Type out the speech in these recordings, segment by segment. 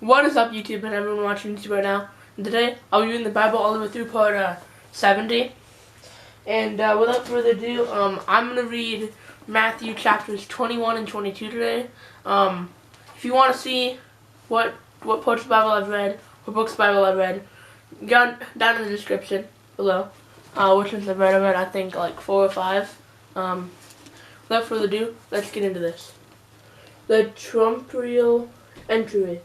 What is up, YouTube and everyone watching YouTube right now? And today, I'll be reading the Bible all the way through part 70. And without further ado, I'm going to read Matthew chapters 21 and 22 today. If you want to see what parts of the Bible I've read, what books of the Bible I've read, down in the description below. Which ones I've read, I think like 4 or 5. Without further ado, let's get into this. The triumphal entry.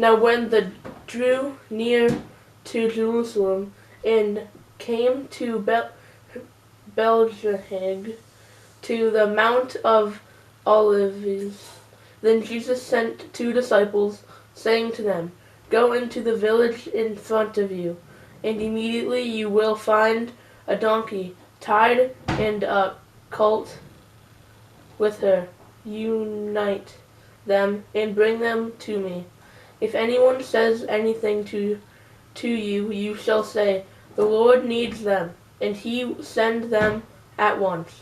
Now when they drew near to Jerusalem and came to Bethphage, to the Mount of Olives, then Jesus sent 2 disciples, saying to them, "Go into the village in front of you, and immediately you will find a donkey tied and a colt with her. Unite them and bring them to me. If anyone says anything to you, you shall say, 'The Lord needs them,' and he send them at once."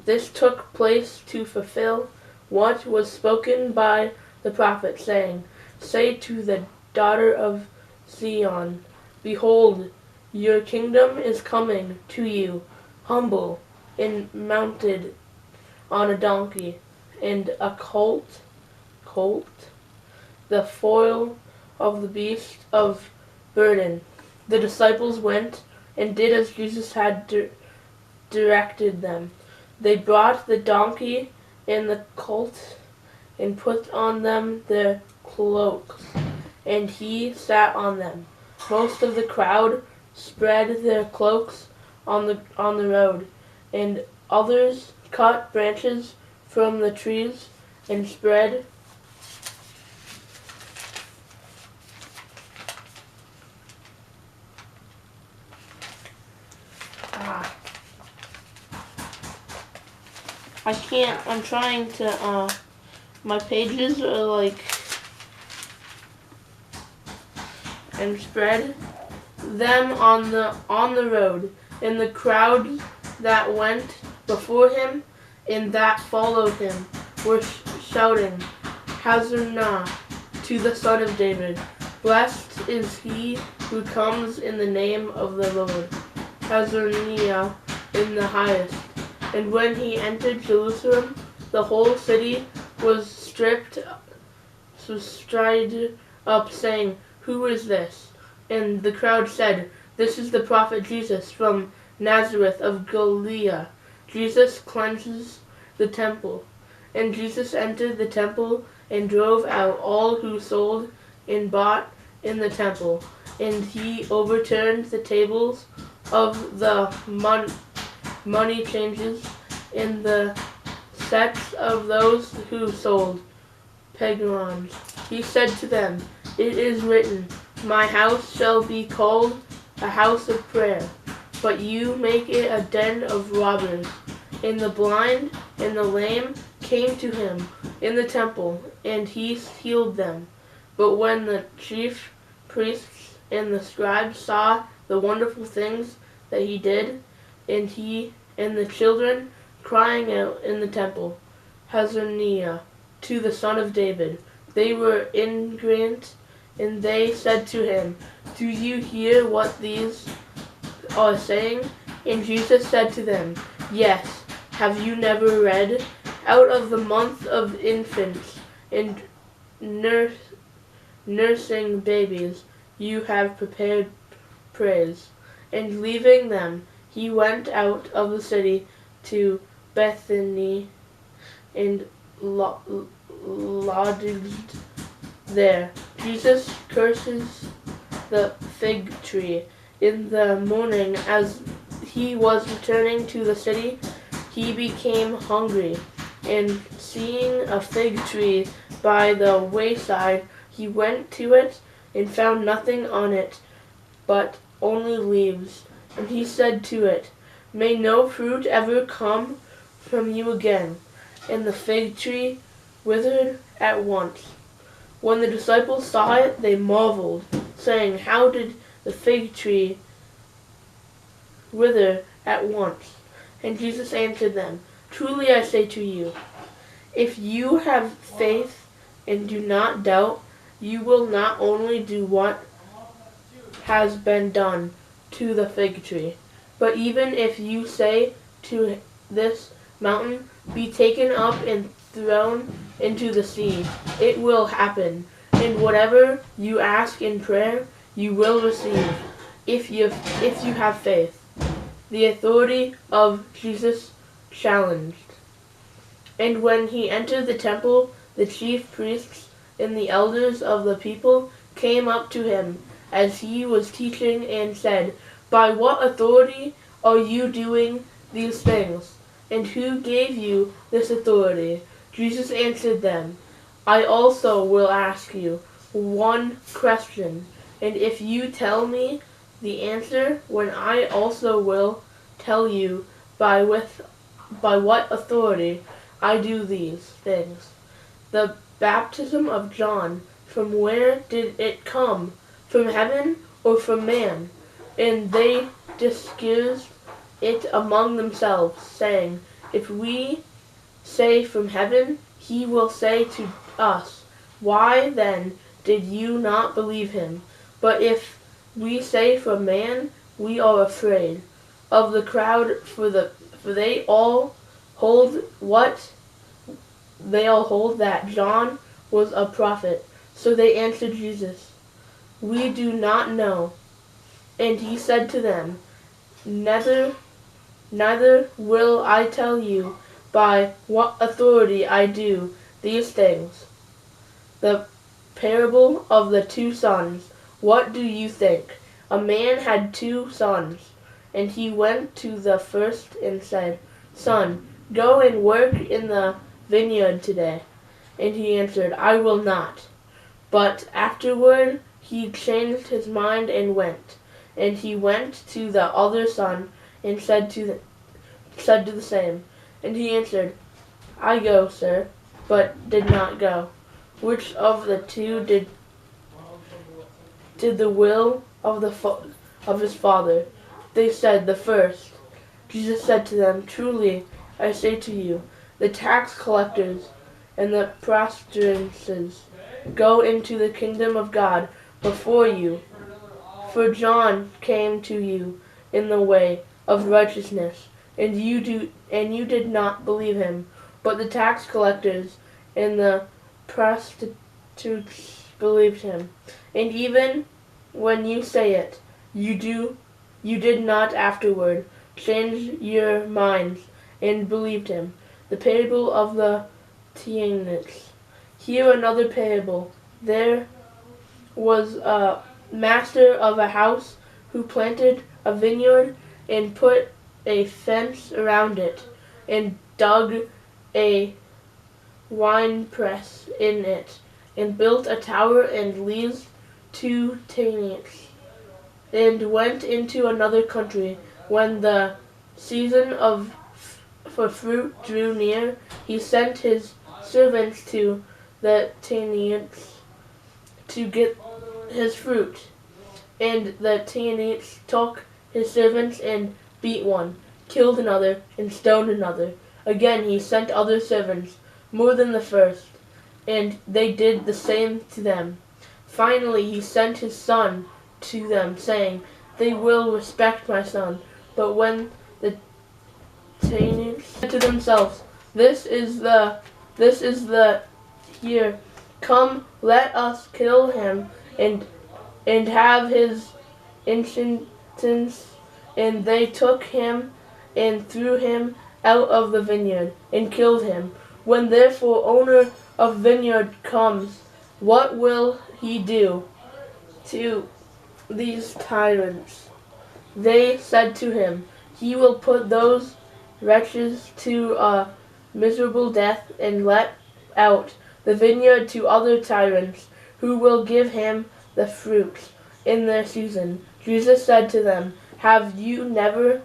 This took place to fulfill what was spoken by the prophet, saying, "Say to the daughter of Zion, Behold, your kingdom is coming to you, humble and mounted on a donkey, and a colt, the foal of the beast of burden." The disciples went and did as Jesus had directed them. They brought the donkey and the colt and put on them their cloaks, and he sat on them. Most of the crowd spread their cloaks on the road, and others cut branches from the trees and spread I can't, I'm trying to, my pages are like, and spread them on the road, and the crowd that went before him and that followed him were shouting, "Hosanna to the Son of David. Blessed is he who comes in the name of the Lord. Hosanna in the highest." And when he entered Jerusalem, the whole city was stirred up, saying, "Who is this?" And the crowd said, "This is the prophet Jesus from Nazareth of Galilee." Jesus cleanses the temple. And Jesus entered the temple and drove out all who sold and bought in the temple. And he overturned the tables of the money changers in the seats of those who sold pagans. He said to them, "It is written, 'My house shall be called a house of prayer,' but you make it a den of robbers." And the blind and the lame came to him in the temple, and he healed them. But when the chief priests and the scribes saw the wonderful things that he did, and the children crying out in the temple, "Hosanna to the Son of David," they were indignant, and they said to him, "Do you hear what these are saying?" And Jesus said to them, "Yes, have you never read, 'Out of the mouth of infants and nursing babies you have prepared praise'?" And leaving them, he went out of the city to Bethany and lodged there. Jesus curses the fig tree. In the morning, as he was returning to the city, he became hungry, and seeing a fig tree by the wayside, he went to it and found nothing on it but only leaves. And he said to it, "May no fruit ever come from you again." And the fig tree withered at once. When the disciples saw it, they marveled, saying, "How did the fig tree wither at once?" And Jesus answered them, "Truly I say to you, if you have faith and do not doubt, you will not only do what has been done to the fig tree, but even if you say to this mountain, be taken up and thrown into the sea, it will happen. And whatever you ask in prayer, you will receive, if you have faith. The authority of Jesus challenged. And when he entered the temple, the chief priests and the elders of the people came up to him as he was teaching and said, "By what authority are you doing these things? And who gave you this authority?" Jesus answered them, "I also will ask you one question, and if you tell me the answer, when I also will tell you by what authority I do these things. The baptism of John, from where did it come? From heaven or from man?" And they discussed it among themselves, saying, "If we say from heaven, he will say to us, 'Why then did you not believe him?' But if we say from man, we are afraid of the crowd, for they all hold that John was a prophet." So they answered Jesus, "We do not know." And he said to them, Neither will I tell you by what authority I do these things." The parable of the two sons. What do you think? A man had two sons, and he went to the first and said, "Son, go and work in the vineyard today." And he answered, "I will not." But afterward he changed his mind and went. And he went to the other son and said to the same. And he answered, "I go, sir," but did not go. Which of the two did the will of his father? They said, "The first." Jesus said to them, "Truly I say to you, the tax collectors and the prostitutes go into the kingdom of God before you. For John came to you in the way of righteousness, and you did not believe him, but the tax collectors and the prostitutes believed him. And even when you say it, you did not afterward change your minds and believed him." The parable of the talents. Here another parable. There was a master of a house who planted a vineyard and put a fence around it and dug a winepress in it and built a tower and leased 2 tenants and went into another country. When the season for fruit drew near, he sent his servants to the tenants to get his fruit. And the tenants took his servants and beat one, killed another, and stoned another. Again he sent other servants, more than the first, and they did the same to them. Finally he sent his son to them, saying, "They will respect my son." But when the tenants said to themselves, This is the here, come, let us kill him and have his inheritance." And they took him and threw him out of the vineyard and killed him. When therefore owner of vineyard comes, what will he do to these tyrants? They said to him, "He will put those wretches to a miserable death and let out the vineyard to other tyrants, who will give him the fruits in their season." Jesus said to them, "Have you never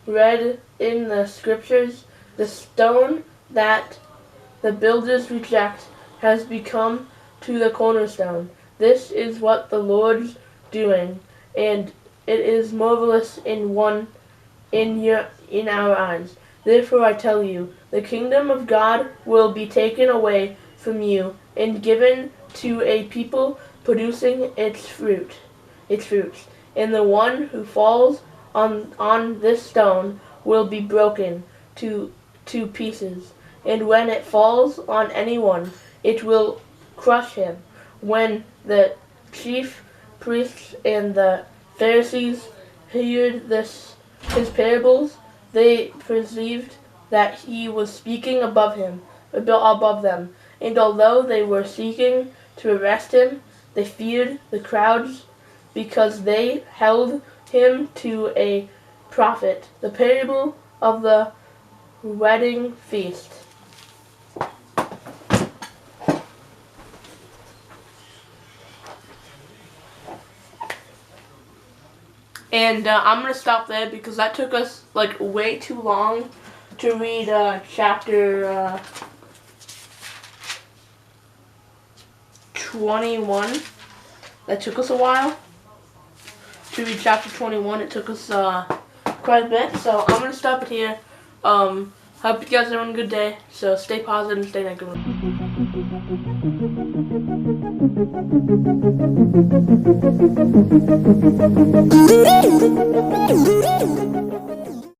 read in the scriptures, the stone that the builders reject has become to the cornerstone? This is what the Lord's doing, and it is marvelous in our eyes. Therefore I tell you, the kingdom of God will be taken away from you and given to a people producing its fruits. And the one who falls on this stone will be broken to pieces. And when it falls on anyone, it will crush him. When the chief priests and the Pharisees heard his parables, they perceived that he was speaking above them. And although they were seeking to arrest him, they feared the crowds because they held him to a prophet. The parable of the wedding feast. And I'm going to stop there because that took us like way too long to read chapter 21. That took us a while to read chapter 21. It took us quite a bit. So I'm going to stop it here. Hope you guys are having a good day. So stay positive and stay negative.